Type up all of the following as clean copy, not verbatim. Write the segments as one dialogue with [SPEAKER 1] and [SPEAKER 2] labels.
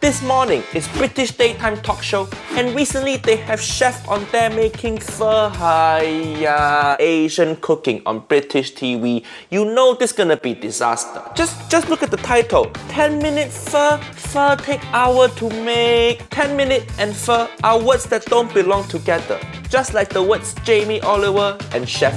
[SPEAKER 1] This Morning is British daytime talk show, and recently they have chef on there making pho. Asian cooking on British TV. You know this gonna be disaster. Just look at the title. 10-minute pho. Pho take hour to make. 10-minute and pho are words that don't belong together. Just like the words Jamie Oliver and chef.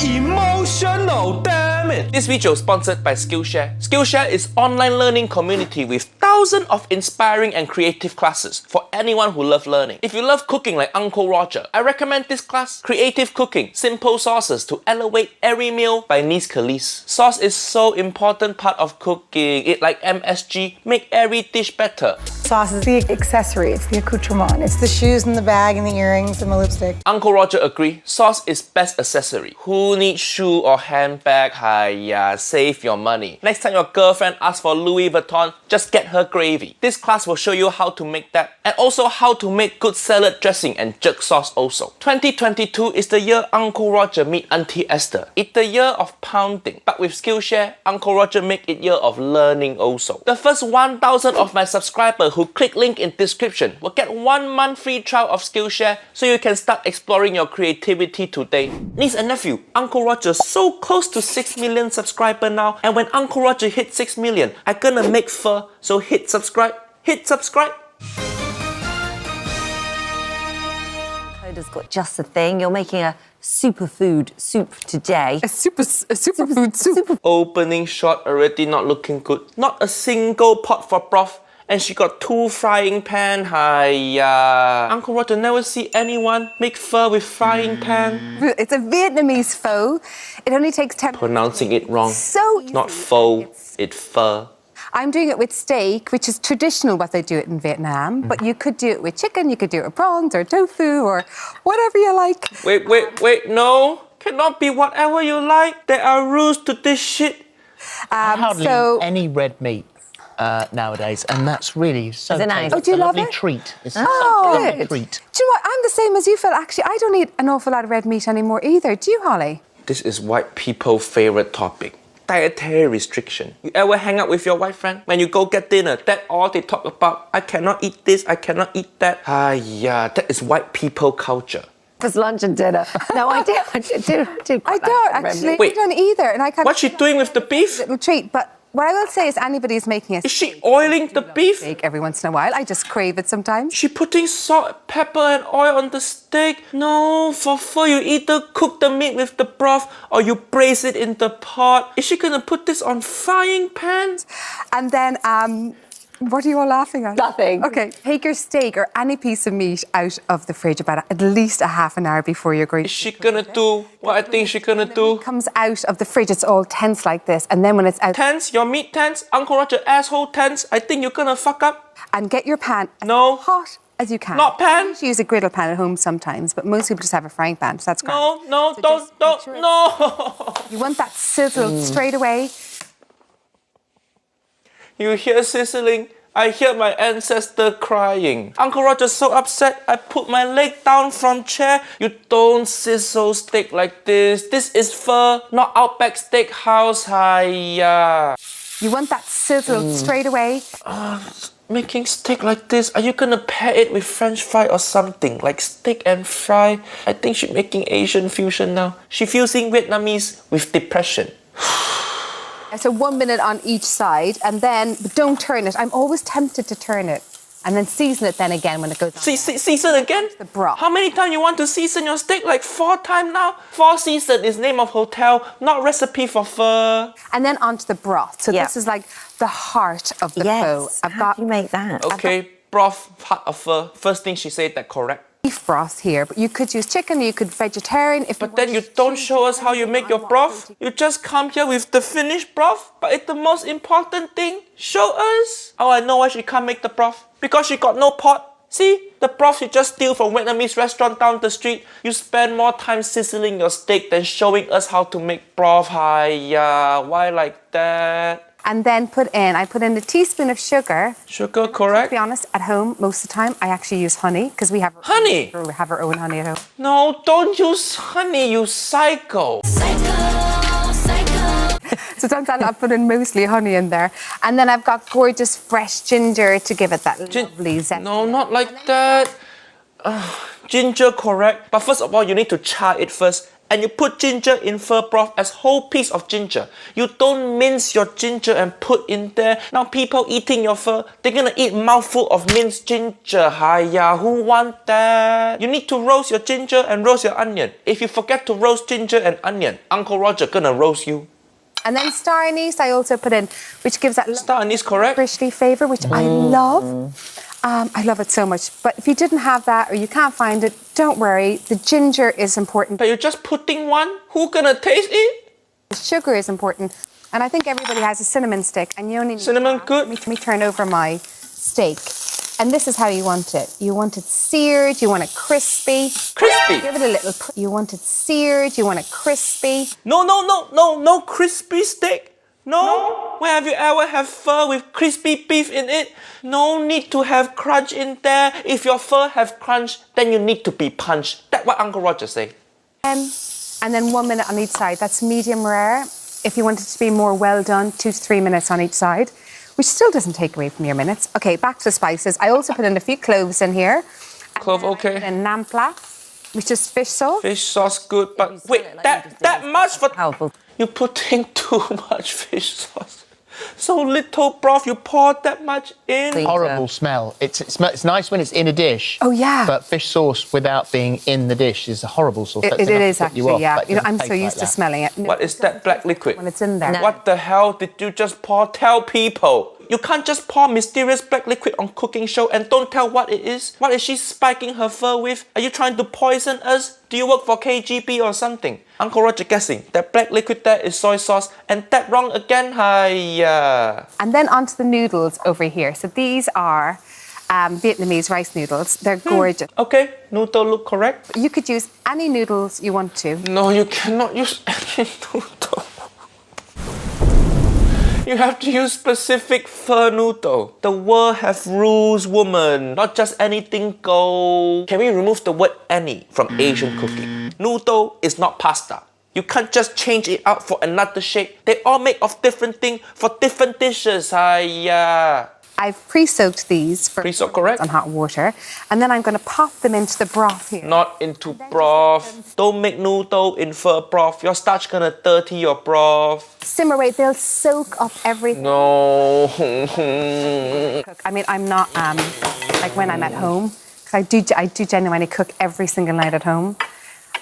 [SPEAKER 1] Emotional, damn it! This video is sponsored by Skillshare. Skillshare is online learning community with thousands of inspiring and creative classes for anyone who loves learning. If you love cooking like Uncle Roger, I recommend this class. Creative Cooking, Simple Sauces to Elevate Every Meal by Nice Khalees. Sauce is so important part of cooking. It like MSG, make every dish better.
[SPEAKER 2] Sauce is the accessory, it's the accoutrement. It's the shoes and the bag and the earrings and the lipstick.
[SPEAKER 1] Uncle Roger agree, sauce is best accessory. Who needs shoe or handbag? Save your money. Next time your girlfriend asks for Louis Vuitton, just get her gravy. This class will show you how to make that, and also how to make good salad dressing and jerk sauce also. 2022 is the year Uncle Roger meet Auntie Esther. It's the year of pounding, but with Skillshare, Uncle Roger make it year of learning also. The first 1,000 of my subscribers who click link in description will get 1 month free trial of Skillshare so you can start exploring your creativity today. Niece and nephew, Uncle Roger's so close to 6 million subscribers now, and when Uncle Roger hits 6 million, I'm gonna make pho, so hit subscribe. Hit subscribe.
[SPEAKER 3] Coda's got just the thing. You're making a superfood soup today.
[SPEAKER 4] A superfood soup.
[SPEAKER 1] Opening shot already not looking good. Not a single pot for broth. And she got 2 frying pan. Uncle Roger never see anyone make pho with frying pan.
[SPEAKER 4] It's a Vietnamese pho. It only takes 10 minutes.
[SPEAKER 1] Pronouncing it wrong.
[SPEAKER 4] So easy.
[SPEAKER 1] Not pho, it's pho.
[SPEAKER 4] I'm doing it with steak, which is traditional what they do it in Vietnam. But you could do it with chicken, you could do it with prawns or tofu or whatever you like.
[SPEAKER 1] Wait, no. Cannot be whatever you like. There are rules to this shit.
[SPEAKER 5] Hardly any red meat nowadays, and that's really so
[SPEAKER 3] nice?
[SPEAKER 5] tasty.
[SPEAKER 4] Oh, do you love
[SPEAKER 5] It's a lovely
[SPEAKER 4] it?
[SPEAKER 5] treat. It's
[SPEAKER 4] Oh,
[SPEAKER 5] such a lovely
[SPEAKER 4] good.
[SPEAKER 5] treat.
[SPEAKER 4] Do you know what? I'm the same as you, Phil. Actually, I don't eat an awful lot of red meat anymore either. Do you, Holly?
[SPEAKER 1] This is white people's favorite topic. Dietary restriction. You ever hang out with your white friend? When you go get dinner, that all they talk about. I cannot eat this, I cannot eat that. That is white people culture.
[SPEAKER 3] For lunch and dinner. No, I do. I
[SPEAKER 4] don't actually.
[SPEAKER 1] Wait.
[SPEAKER 4] I don't either. And I can't.
[SPEAKER 1] What's she doing with the beef?
[SPEAKER 4] Little treat, but what I will say is anybody who's making a
[SPEAKER 1] Is she oiling the beef?
[SPEAKER 4] steak every once in a while. I just crave it sometimes.
[SPEAKER 1] She putting salt, pepper and oil on the steak? No, for pho you either cook the meat with the broth or you braise it in the pot. Is she gonna put this on frying pans?
[SPEAKER 4] And then, what are you all laughing at?
[SPEAKER 3] Nothing.
[SPEAKER 4] Okay, take your steak or any piece of meat out of the fridge about at least a half an hour before you're going.
[SPEAKER 1] Is she gonna do what I think she's gonna do?
[SPEAKER 4] Comes out of the fridge, it's all tense like this, and then when it's out,
[SPEAKER 1] Tense? Your meat tense? Uncle Roger asshole tense? I think you're gonna fuck up.
[SPEAKER 4] and get your pan
[SPEAKER 1] No.
[SPEAKER 4] as hot as you can.
[SPEAKER 1] Not pan?
[SPEAKER 4] I usually use a griddle pan at home sometimes, but most people just have a frying pan, so that's great.
[SPEAKER 1] No,
[SPEAKER 4] So
[SPEAKER 1] don't,
[SPEAKER 4] just make sure
[SPEAKER 1] no.
[SPEAKER 4] You want that sizzle straight away.
[SPEAKER 1] You hear sizzling? I hear my ancestor crying. Uncle Roger's so upset, I put my leg down from chair. You don't sizzle steak like this. This is pho, not Outback Steakhouse.
[SPEAKER 4] You want that sizzle straight away.
[SPEAKER 1] Making steak like this, are you gonna pair it with French fry or something? Like steak and fry? I think she's making Asian fusion now. She's fusing Vietnamese with depression.
[SPEAKER 4] So 1 minute on each side, and then but don't turn it. I'm always tempted to turn it, and then season it then again when it goes.
[SPEAKER 1] Season again?
[SPEAKER 4] The broth.
[SPEAKER 1] How many times you want to season your steak? Like 4 times now? 4 Seasons is name of hotel, not recipe for pho.
[SPEAKER 4] And then onto the broth. So
[SPEAKER 3] Yeah.
[SPEAKER 4] this is like the heart of the pho.
[SPEAKER 3] Yes. How do you make that?
[SPEAKER 1] Okay, broth, heart of pho. First thing she said that correct.
[SPEAKER 4] beef broth here, but you could use chicken, you could vegetarian.
[SPEAKER 1] But then you don't show us how you make your broth. You just come here with the finished broth. But it's the most important thing. Show us. Oh, I know why she can't make the broth. Because she got no pot. See, the broth you just steal from Vietnamese restaurant down the street. You spend more time sizzling your steak than showing us how to make broth. Why like that?
[SPEAKER 4] And then I put in a teaspoon of sugar.
[SPEAKER 1] Sugar,
[SPEAKER 4] To
[SPEAKER 1] correct?
[SPEAKER 4] be honest, at home, most of the time, I actually use honey because we have
[SPEAKER 1] Honey?
[SPEAKER 4] We have our own honey at home.
[SPEAKER 1] No, don't use honey, you psycho.
[SPEAKER 4] So Sometimes I'll put in mostly honey in there. And then I've got gorgeous fresh ginger to give it that lovely zest.
[SPEAKER 1] No, not like that. Ginger, correct. But first of all, you need to char it first. And you put ginger in pho broth as whole piece of ginger. You don't mince your ginger and put in there. Now people eating your pho, they're gonna eat mouthful of minced ginger. Hiya, who want that? You need to roast your ginger and roast your onion. If you forget to roast ginger and onion, Uncle Roger gonna roast you.
[SPEAKER 4] And then star anise I also put in, which gives that
[SPEAKER 1] Star anise, correct?
[SPEAKER 4] freshly flavour, which I love. I love it so much. But if you didn't have that or you can't find it, don't worry. The ginger is important.
[SPEAKER 1] But you're just putting one? Who gonna taste it?
[SPEAKER 4] The sugar is important. And I think everybody has a cinnamon stick. And you only need
[SPEAKER 1] Cinnamon
[SPEAKER 4] half.
[SPEAKER 1] good?
[SPEAKER 4] Let me turn over my steak. And this is how you want it. You want it seared, you want it crispy.
[SPEAKER 1] Crispy?
[SPEAKER 4] Give it a little... You want it seared, you want it crispy.
[SPEAKER 1] No crispy steak. No? When have you ever had pho with crispy beef in it? No need to have crunch in there. If your pho have crunch, then you need to be punched. That's what Uncle Roger say.
[SPEAKER 4] And then 1 minute on each side. That's medium rare. If you want it to be more well done, 2 to 3 minutes on each side, which still doesn't take away from your minutes. Okay, back to the spices. I also put in a few cloves in here.
[SPEAKER 1] Clove, okay.
[SPEAKER 4] And nampla, which is fish sauce.
[SPEAKER 1] Fish sauce good, but wait, that much for...
[SPEAKER 3] Powerful.
[SPEAKER 1] You're putting too much fish sauce. So little broth, you pour that much in.
[SPEAKER 5] Horrible smell. It's nice when it's in a dish.
[SPEAKER 4] Oh, yeah.
[SPEAKER 5] But fish sauce without being in the dish is a horrible sauce.
[SPEAKER 4] It is actually, yeah. You know, I'm so used to smelling it.
[SPEAKER 1] What is that black liquid?
[SPEAKER 4] When it's in there.
[SPEAKER 3] No.
[SPEAKER 1] What the hell did you just pour? Tell people. You can't just pour mysterious black liquid on cooking show and don't tell what it is. What is she spiking her pho with? Are you trying to poison us? Do you work for KGB or something? Uncle Roger guessing that black liquid there is soy sauce and that wrong again. Hiya.
[SPEAKER 4] And then onto the noodles over here. So these are Vietnamese rice noodles. They're gorgeous.
[SPEAKER 1] Okay, noodle look correct.
[SPEAKER 4] You could use any noodles you want to.
[SPEAKER 1] No, you cannot use any noodle. You have to use specific pho noodle. The world have rules, woman. Not just anything go. Can we remove the word any from Asian cooking? Noodle is not pasta. You can't just change it out for another shape. They all make of different things for different dishes. Hiya.
[SPEAKER 4] I've pre-soaked these for
[SPEAKER 1] Pre-soak, correct?
[SPEAKER 4] on hot water. And then I'm going to pop them into the broth here.
[SPEAKER 1] Not into broth. Don't make noodle in pho broth. Your starch gonna dirty your broth.
[SPEAKER 4] Simmer away. They'll soak up everything.
[SPEAKER 1] No.
[SPEAKER 4] I mean, I'm not like when I'm at home, because I do genuinely cook every single night at home.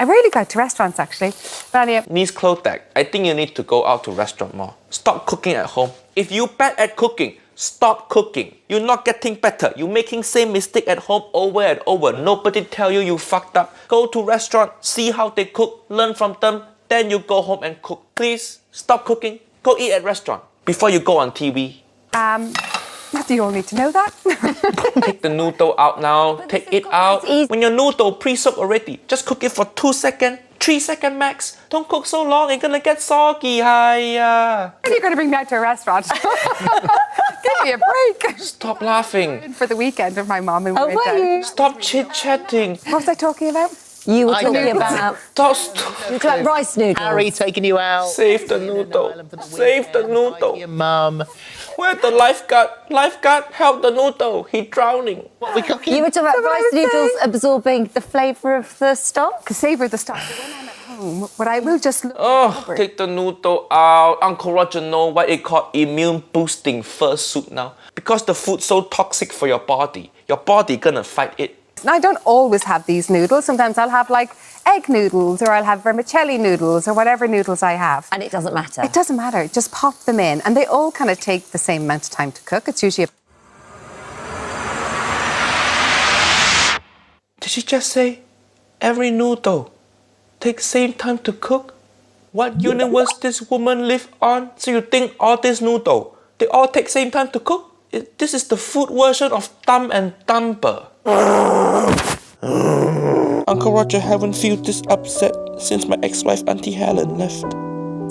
[SPEAKER 4] I rarely go out to restaurants actually. But anyway,
[SPEAKER 1] Niece Clotec, I think you need to go out to restaurant more. Stop cooking at home. If you bad at cooking, stop cooking. You're not getting better. You're making same mistake at home over and over. Nobody tell you you fucked up. Go to restaurant, see how they cook, learn from them, then you go home and cook. Please, stop cooking. Go eat at restaurant before you go on TV.
[SPEAKER 4] not that you all need to know that.
[SPEAKER 1] Take the noodle out now. Take it out. When your noodle pre-soaked already, just cook it for 2 seconds, 3 seconds max. Don't cook so long, it's gonna get soggy. Hiya.
[SPEAKER 4] You're going to bring me out to a restaurant. Give me a break.
[SPEAKER 1] Stop laughing.
[SPEAKER 4] For the weekend with my mom and
[SPEAKER 3] Oh, were you?
[SPEAKER 1] Stop chit-chatting.
[SPEAKER 4] What was I talking about?
[SPEAKER 3] You were
[SPEAKER 5] I
[SPEAKER 3] talking
[SPEAKER 5] know.
[SPEAKER 3] about
[SPEAKER 1] Stop.
[SPEAKER 3] like rice noodles.
[SPEAKER 5] Harry taking you out.
[SPEAKER 1] Save the noodle. Save the noodle.
[SPEAKER 5] Your mum.
[SPEAKER 1] Where's the lifeguard? Lifeguard, help the noodle. He's drowning.
[SPEAKER 5] What are we cooking?
[SPEAKER 3] You were talking about
[SPEAKER 4] That's what I
[SPEAKER 3] rice
[SPEAKER 4] was
[SPEAKER 3] noodles
[SPEAKER 4] saying.
[SPEAKER 3] absorbing the flavour of the stock.
[SPEAKER 4] To savour the stuff. So when I'm at home, what I will just look
[SPEAKER 1] Oh,
[SPEAKER 4] over.
[SPEAKER 1] take the noodle out. Uncle Roger know why it called immune boosting first soup now. Because the food's so toxic for your body. Your body gonna fight it.
[SPEAKER 4] Now, I don't always have these noodles. Sometimes I'll have like egg noodles or I'll have vermicelli noodles or whatever noodles I have.
[SPEAKER 3] And it doesn't matter.
[SPEAKER 4] It doesn't matter. Just pop them in. And they all kind of take the same amount of time to cook. It's usually
[SPEAKER 1] Did she just say every noodle takes same time to cook? What universe this woman live on? So you think all this noodle, they all take same time to cook? This is the food version of Dumb and Dumber. Uncle Roger haven't felt this upset since my ex-wife Auntie Helen left.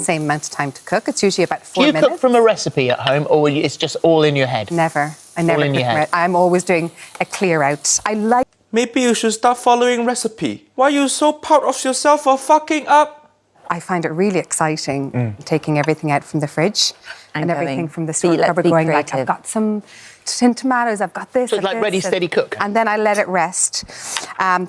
[SPEAKER 4] the same amount of time to cook. It's usually about 4
[SPEAKER 5] Do you
[SPEAKER 4] minutes.
[SPEAKER 5] cook from a recipe at home, or it's just all in your head?
[SPEAKER 4] Never. I never
[SPEAKER 5] in
[SPEAKER 4] cook
[SPEAKER 5] your
[SPEAKER 4] from
[SPEAKER 5] head.
[SPEAKER 4] it. I'm always doing a clear out. I like
[SPEAKER 1] Maybe you should start following recipe. Why are you so proud of yourself for fucking up?
[SPEAKER 4] I find it really exciting taking everything out from the fridge and
[SPEAKER 3] going.
[SPEAKER 4] everything from the
[SPEAKER 3] So
[SPEAKER 4] store
[SPEAKER 3] you let
[SPEAKER 4] cupboard
[SPEAKER 3] be
[SPEAKER 4] going, like,
[SPEAKER 3] creative.
[SPEAKER 4] I've got some tin tomatoes, I've got this.
[SPEAKER 5] So it's
[SPEAKER 4] and
[SPEAKER 5] like
[SPEAKER 4] this,
[SPEAKER 5] ready,
[SPEAKER 4] and-
[SPEAKER 5] steady, cook.
[SPEAKER 4] And then I let it rest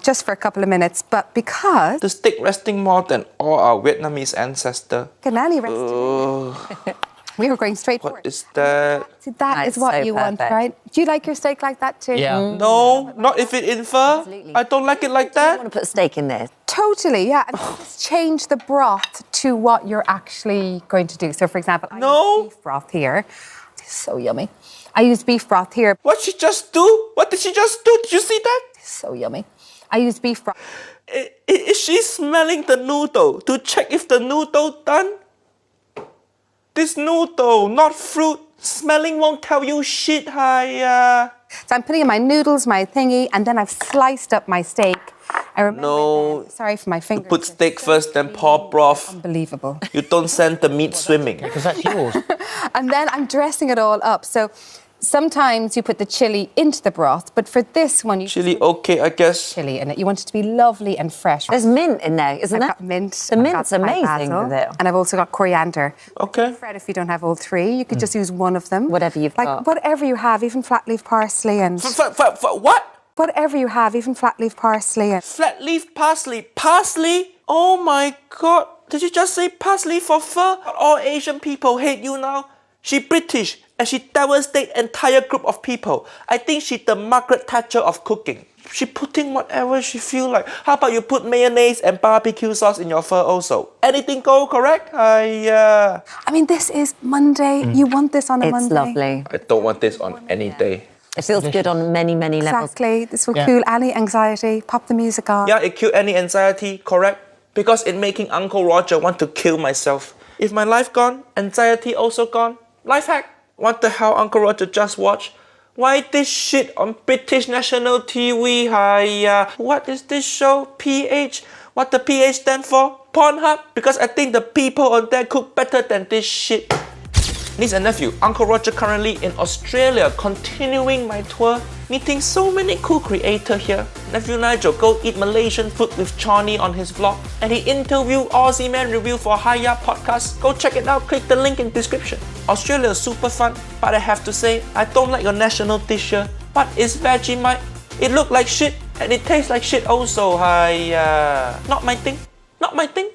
[SPEAKER 4] just for a couple of minutes. But because
[SPEAKER 1] The steak resting more than all our Vietnamese ancestor.
[SPEAKER 4] Canali rested, we were going straight for
[SPEAKER 1] What
[SPEAKER 4] it.
[SPEAKER 1] is that?
[SPEAKER 4] See, that is
[SPEAKER 3] That's
[SPEAKER 4] what
[SPEAKER 3] so
[SPEAKER 4] you want,
[SPEAKER 3] perfect.
[SPEAKER 4] right? Do you like your steak like that too?
[SPEAKER 5] Yeah.
[SPEAKER 1] No, not if it in fur.
[SPEAKER 3] Absolutely.
[SPEAKER 1] I don't like it like
[SPEAKER 3] I
[SPEAKER 1] that.
[SPEAKER 3] want to put steak in there.
[SPEAKER 4] Totally, yeah. And just change the broth to what you're actually going to do. So, for example, I
[SPEAKER 1] No.
[SPEAKER 4] use beef broth here. It's so yummy. I use beef broth here.
[SPEAKER 1] What she just do? What did she just do? Did you see that?
[SPEAKER 4] So yummy. I use beef broth.
[SPEAKER 1] Is she smelling the noodle to check if the noodle done? This noodle, not fruit. Smelling won't tell you shit, hiya.
[SPEAKER 4] So I'm putting in my noodles, my thingy, and then I've sliced up my steak. I remember
[SPEAKER 1] No.
[SPEAKER 4] then- sorry for my fingers.
[SPEAKER 1] Put steak first, then pour broth.
[SPEAKER 4] Unbelievable.
[SPEAKER 1] You don't send the meat swimming.
[SPEAKER 5] Because that's yours.
[SPEAKER 4] And then I'm dressing it all up. So sometimes you put the chili into the broth, but for this one, you
[SPEAKER 1] Chili, okay, I guess.
[SPEAKER 4] chili in it. You want it to be lovely and fresh.
[SPEAKER 3] There's mint in there, isn't
[SPEAKER 4] I've
[SPEAKER 3] there?
[SPEAKER 4] got mint.
[SPEAKER 3] The
[SPEAKER 4] I've
[SPEAKER 3] mint's
[SPEAKER 4] got my
[SPEAKER 3] amazing
[SPEAKER 4] basil,
[SPEAKER 3] with it.
[SPEAKER 4] and I've also got coriander.
[SPEAKER 1] Okay.
[SPEAKER 4] Fred, if you don't have all three, you could just use one of them.
[SPEAKER 3] Whatever you've got.
[SPEAKER 4] Whatever you have, even flat leaf parsley and
[SPEAKER 1] What?
[SPEAKER 4] whatever you have, even flat leaf parsley and
[SPEAKER 1] Flat leaf parsley. Parsley? Oh my god. Did you just say parsley for fur? All Asian people hate you now. She British and she devastate entire group of people. I think she the Margaret Thatcher of cooking. She putting whatever she feel like. How about you put mayonnaise and barbecue sauce in your fur also? Anything go, correct?
[SPEAKER 4] I mean, this is Monday. You want this on a
[SPEAKER 3] It's
[SPEAKER 4] Monday.
[SPEAKER 3] lovely.
[SPEAKER 1] I don't want this on any day.
[SPEAKER 3] It feels good on many, many levels.
[SPEAKER 4] Exactly. This will
[SPEAKER 5] Yeah.
[SPEAKER 4] cool any anxiety. Pop the music on.
[SPEAKER 1] Yeah, it killed any anxiety, correct? Because it making Uncle Roger want to kill myself. If my life gone, anxiety also gone. Life hack. What the hell Uncle Roger just watched? Why this shit on British national TV? What is this show? PH? What the PH stand for? Pornhub? Because I think the people on there cook better than this shit. Niece and nephew, Uncle Roger currently in Australia, continuing my tour, meeting so many cool creators here. Nephew Nigel go eat Malaysian food with Chani on his vlog, and he interviewed Aussie Man Review for Hiya podcast. Go check it out, click the link in description. Australia is super fun, but I have to say, I don't like your national dish here. What is Vegemite? It look like shit, and it tastes like shit also. Not my thing, not my thing.